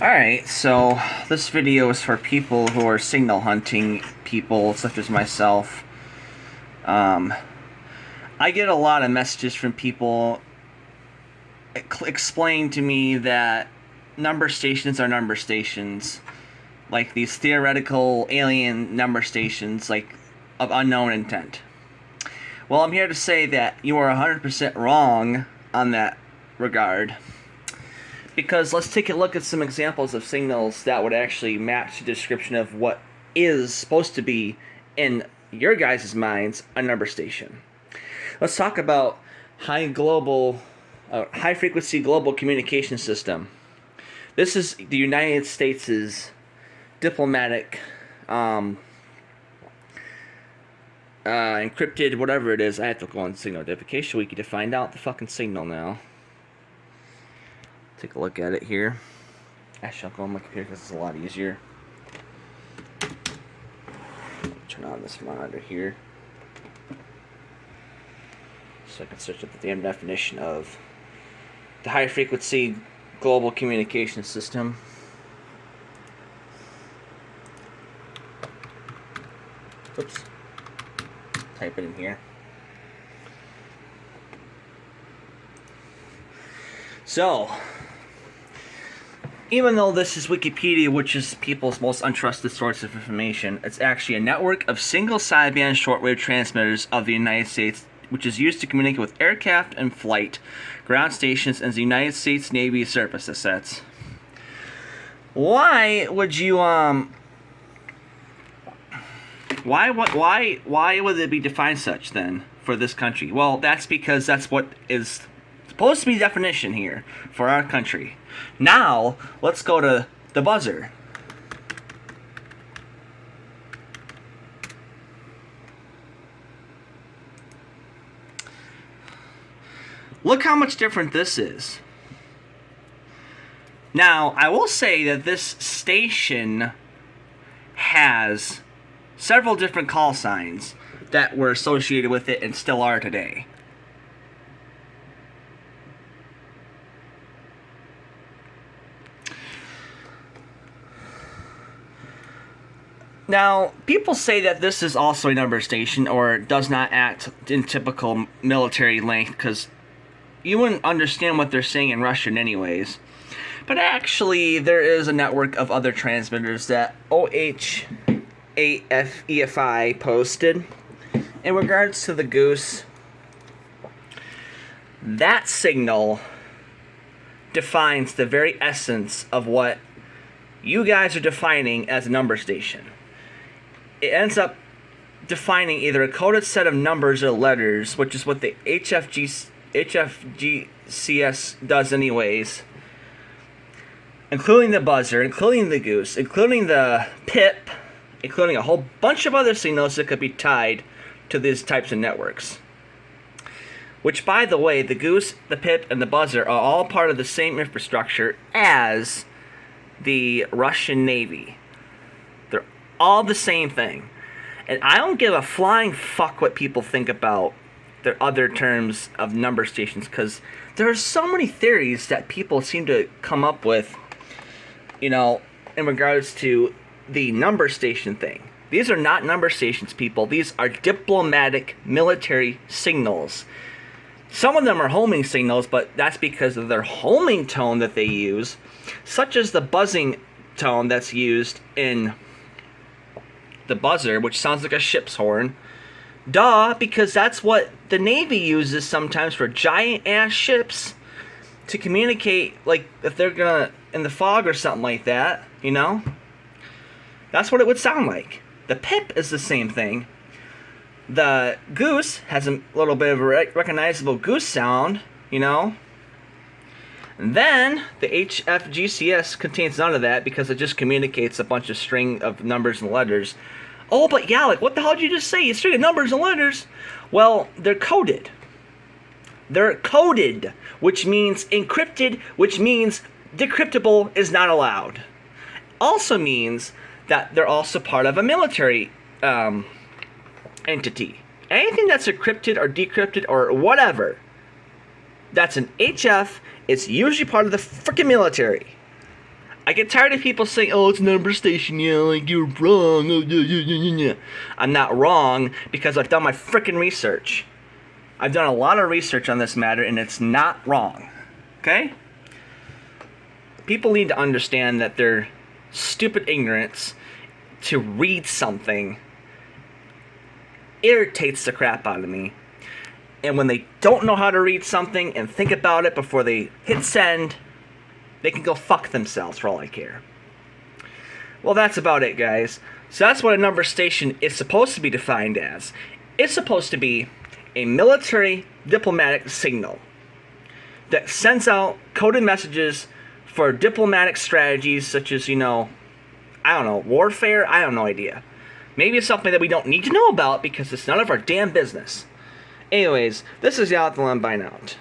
Alright, so this video is for people who are signal hunting people such as myself. I get a lot of messages from people explaining to me that number stations are number stations. Like these theoretical alien number stations, like of unknown intent. Well, I'm here to say that you are 100% wrong on that regard. Because let's take a look at some examples of signals that would actually match the description of what is supposed to be, in your guys' minds, a number station. Let's talk about high frequency global communication system. This is the United States' diplomatic encrypted whatever it is. I have to go on Signal Identification Wiki to find out the fucking signal now. Take a look at it here. Actually, I'll go on my computer because it's a lot easier. Turn on this monitor here so I can search up the damn definition of the high frequency global communication system. Oops. Type it in here. So, even though this is Wikipedia, which is people's most untrusted source of information, it's actually a network of single sideband shortwave transmitters of the United States, which is used to communicate with aircraft and flight, ground stations, and the United States Navy surface assets. Why would you why would it be defined such then for this country? Well, that's because that's what is supposed to be the definition here for our country. Now, let's go to the buzzer. Look how much different this is. Now, I will say that this station has several different call signs that were associated with it and still are today. Now, people say that this is also a number station or does not act in typical military length because you wouldn't understand what they're saying in Russian anyways. But actually, there is a network of other transmitters that OHAFEFI posted. In regards to the Goose, that signal defines the very essence of what you guys are defining as a number station. It ends up defining either a coded set of numbers or letters, which is what the HFGCS does anyways, including the buzzer, including the Goose, including the PIP, including a whole bunch of other signals that could be tied to these types of networks. Which, by the way, the Goose, the PIP, and the buzzer are all part of the same infrastructure as the Russian Navy. They're all the same thing. And I don't give a flying fuck what people think about their other terms of number stations, because there are so many theories that people seem to come up with, in regards to the number station thing. These are not number stations, people. These are diplomatic military signals. Some of them are homing signals, but that's because of their homing tone that they use, such as the buzzing tone that's used in the buzzer, which sounds like a ship's horn. Duh, because that's what the Navy uses sometimes for giant-ass ships to communicate, like, if they're gonna, in the fog or something like that, That's what it would sound like. The PIP is the same thing. The Goose has a little bit of a recognizable goose sound, And then the HFGCS contains none of that because it just communicates a bunch of string of numbers and letters. Oh, but Yalik, what the hell did you just say? You string of numbers and letters. Well, they're coded. They're coded, which means encrypted, which means decryptable is not allowed. Also means that they're also part of a military entity. Anything that's encrypted or decrypted or whatever, that's an HF. It's usually part of the freaking military. I get tired of people saying, "Oh, it's a number station, yeah, like you're wrong." Oh, yeah, yeah, yeah, yeah. I'm not wrong because I've done my frickin' research. I've done a lot of research on this matter, and it's not wrong. Okay? People need to understand that their stupid ignorance to read something irritates the crap out of me. And when they don't know how to read something and think about it before they hit send, they can go fuck themselves for all I care. Well, that's about it, guys. So that's what a number station is supposed to be defined as. It's supposed to be a military diplomatic signal that sends out coded messages for diplomatic strategies such as, warfare. I have no idea. Maybe it's something that we don't need to know about because it's none of our damn business. Anyways, this is Jonathan Lembine out.